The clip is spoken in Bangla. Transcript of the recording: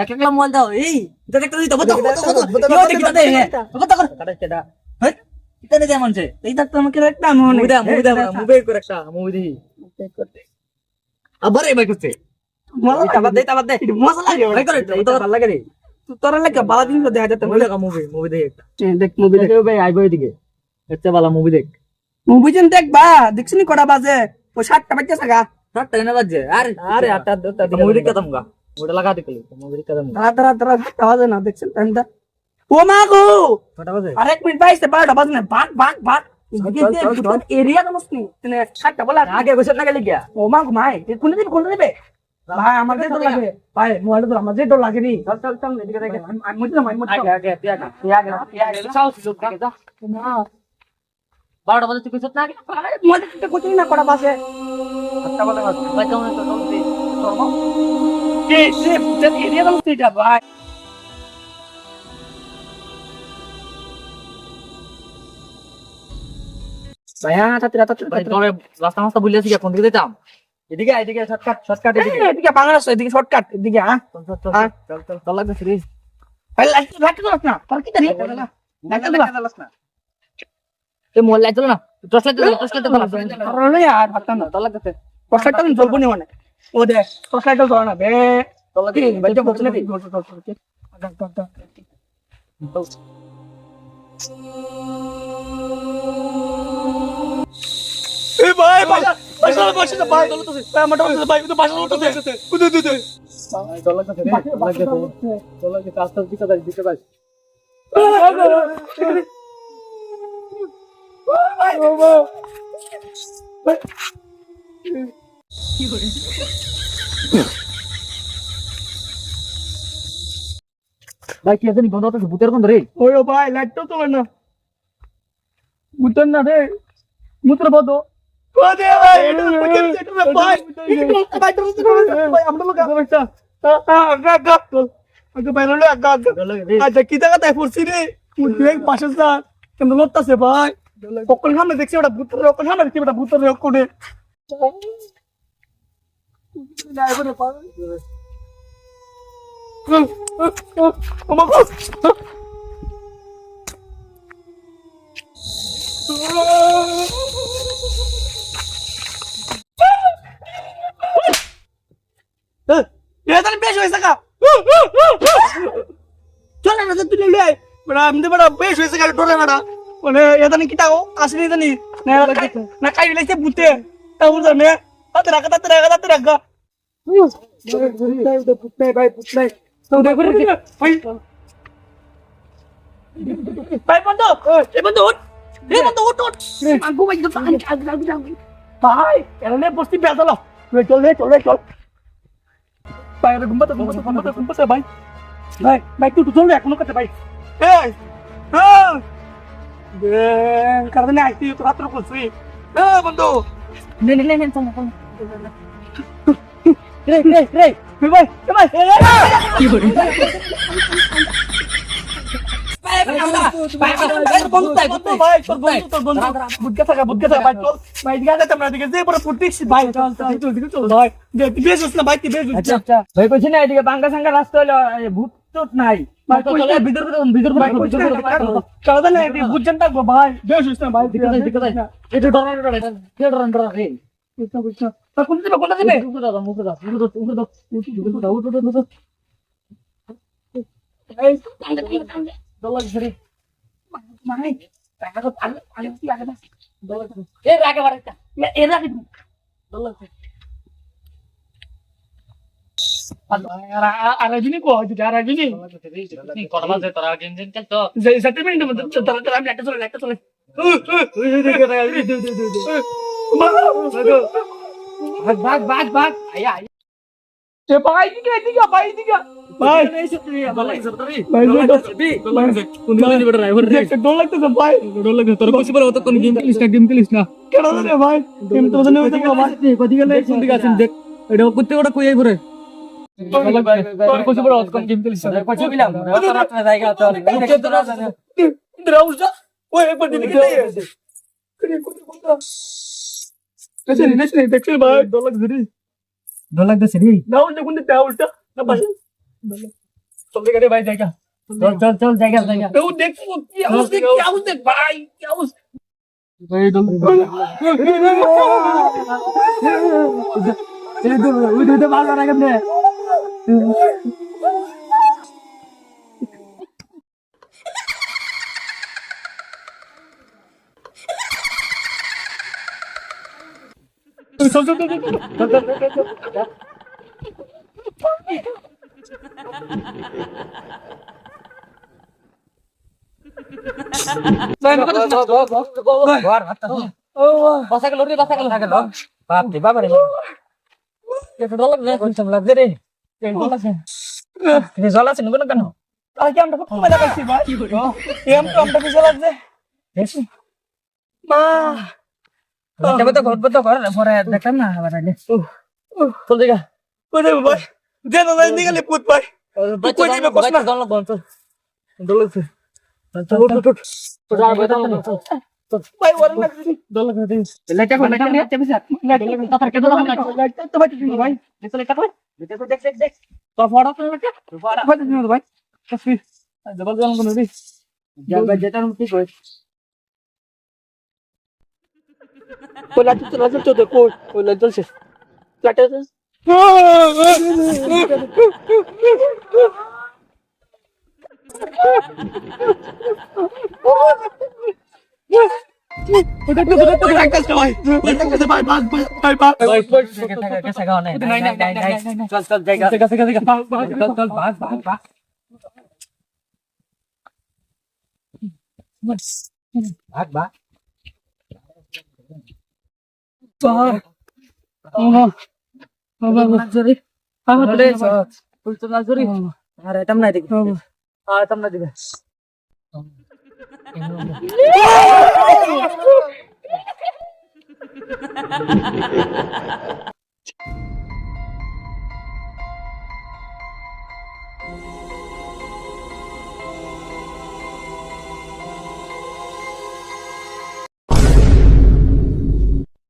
এক এক মোবাইল দাও এই এটা একটা দিতে বতো বতো কাটা সেটা হ্যাঁ এটা নে যেমন সে এই তো আমাকে একটা মুভি করে একটা মুভি দি আবার এই ভাই করতে তাবাদ দে মজা লাগে ভাই করে এটা ভালো লাগে রে তোর লাগে বালা দিন তো দেখা যেতে বলে মুভি দেখ একটা দেখ মুভি দেখ ভাই আইবো এদিকে এতে বালা মুভি দেখ মুভি যেন দেখবা দেখছিনি কটা বাজে ওই 7টা বাজছে গা 7টা না বাজে আরে আরে 8টা মুভি দেখতে দমগা ওটা লাগা দেখলি মুভি দেখতে দম দাঁড়া 7টা বাজে না দেখছেন টাইমটা ও মা গো 7টা বাজে আরেক মিনিট বাইছে 12টা বাজে না ভাগ এরিয়া তো মস্তি 7টা বলা আগে বসে না গেলি কিয়া ও মা গো মাই কোন দিবে ভাই আমাদের ডর লাগে ভাই মোবাইলটা তো আমাদের ডর লাগে নি চল এদিকে দেখ আমি মুজি না আগে তুই চাও সুযোগ থেকে যা না 12টা বাজে তুই কইছত না আগে মোবাইলটা কোথায় না কটা বাজে 7টা বাজে ভাই কেমন তো জলদি তোর কে সে ফুটেন এরিয়া তো মস্তি যা ভাই ভাইয়া ভাই তোরে রাস্তা মাস্তা ভুলিয়েছি কোন দিকে যেতাম এদিকে শর্টকাট এদিকে বাংলা এদিকে শর্টকাট এদিকে চল লাগবে সিরিজ ভাই লাইট তো না তোর কি তারি না তুই মোবাইল লাইট না টর্চ লাইট আরে यार ভাত না চল লাগবে টর্চ লাইট তো জ্বলবো নি মানে ও দেখ টর্চ লাইট জ্বলে না বে চল লাগবে বাইটা বলছ না এ ভাই বাসা ভাই আমার ভাই তো বাসা উঠতে কুদু চল লাগবে রাস্তা দিকে যাই ভাই কি জানি গন্ধ হচ্ছে ভূতের গন্ধ রে ওই ভাই লাইট তো চলে না বুঝতেন না রে মুত্র বদো কোদে ভাই এটা ভাই ভাই তো ভাই আমরা লোক আগা আগে বাইরে লো আগা আচ্ছা কি জায়গা তাই পড়ছি রে দেখ পাশে যা কেন লড়তাছে ভাই কখন সামনে দেখছি ওটা ভূতের কখন সামনে দেখছি ওটা ভূতের কোণে ড্রাইভারে পাই বেশ হয়েছে কা চলে না তুই লে বড় আমদে বড় বেশ হয়েছে কা ডরে না মানে এদানি কি তাও আসনি জানি না কাই লাইছে বুতে তাও জানে তাতে রাখা ভাই তো দেখো রে ভাই বন্ধ এ বন্ধ উঠ আগু ভাই তো ভাই এনে বস্তি বেজালো চল ভাই আরে ঘুমপাতে ভাই তুই চল রে এখনো কাছে ভাই এই কারণে আইছি তো রাত্র করছি বন্ধু নে চল রে ভাই কি করে বন্ধু বুদ্ধা থাকা ভাই চল ভাই দিকে তোমরা দিকে যে বড় ফুটিস ভাই চল ভাই তুই বেশ না ভাই তুই বেশ আচ্ছা ভাই কইছি না এদিকে বাঙ্গা সাঙ্গা রাস্তা হলো ভূত টুত নাই ভাই চল ভিতর কারণ না এই বুঝছেন থাকবো ভাই বেশ না ভাই দিকে এটা ডরান রে বুঝছো তা কোন দিবে মুখ দাও এই দলাগ ধরে মাই টাকা তো আগে না দলাগ এ রাগে বাড়াইতা এর আগে দলাগ আরে দিনে কো হইছে আরে দিনে করবা যে তোরা গেম খেলতো যে সেটেলমেন্ট মধ্যে তারা আমি একটা চলে ভাগ আয়া এ ভাই দিকে ভাই ভাই ডর লাগতেছে ভাই তোর কইছি বলে অত কোন গেম খেলিস না কেন রে ভাই গেম তো জানি হইছে ভাই কদি গেলে কোন দিকে আছেন দেখ এটা করতে ওটা কই আইবরে তোর কইছি বলে অত কোন গেম খেলিস না কইছি বিলাম রাতে জায়গা চল ইন্দরা উঠা ওই একবার দিকে গেছে নেছে দেখছ ভাই ডর লাগতেছে রে না উল্টা কোন দিকে উল্টা না পাশে চল দেখে রে ভাই জায়গা চল চল চল জায়গা জায়গা কেউ দেখবো কি আওয়াজ দেখ ভাই কি আওয়াজ ভাই দল উঠে ভালো লাগে না চল চল চল চল বাসা গেল রে বাসা গেল বাপ রে বাবা রে এটা ডল লাগে কোন লাগছে রে রে জল আছে নুন কেন আর কি আমরা প্রথম বেলা পাইছি ভাই এম তো আমরা কিছু লাগছে দেখছি মা তবে তো ঘর তো ঘর পরে দেখলাম না আবার আগে চল দেখা কই যাবে ভাই যেন নাই নিগলে পুত ভাই তুই কই যাবে কষ্ট না দল বন্ধ দল আছে চল চল চল আর বেতন ভাই ওর না দল করে দিস লাইটা কোন লাইটা নিয়ে চেপে যা লাইটা তার কে দল না লাইট তো ভাই তুই ভাই দেখো লাইটা কই দেখ দেখ দেখ তো ফড়া তো লাইটা ফড়া ভাই তুই ভাই কাছে জবল জল কোন রে যাবে যেটা ঠিক হয় কই লাইট তো কই লাইট জ্বলছে লাইট চল চল জায়গা চল চল ভাগ ভাগ ভাগ ভাগ ভাগ নাজরি আমারে ফুলতো নাজরি আর এটাম নাই দেখি আর এটাম না দিবে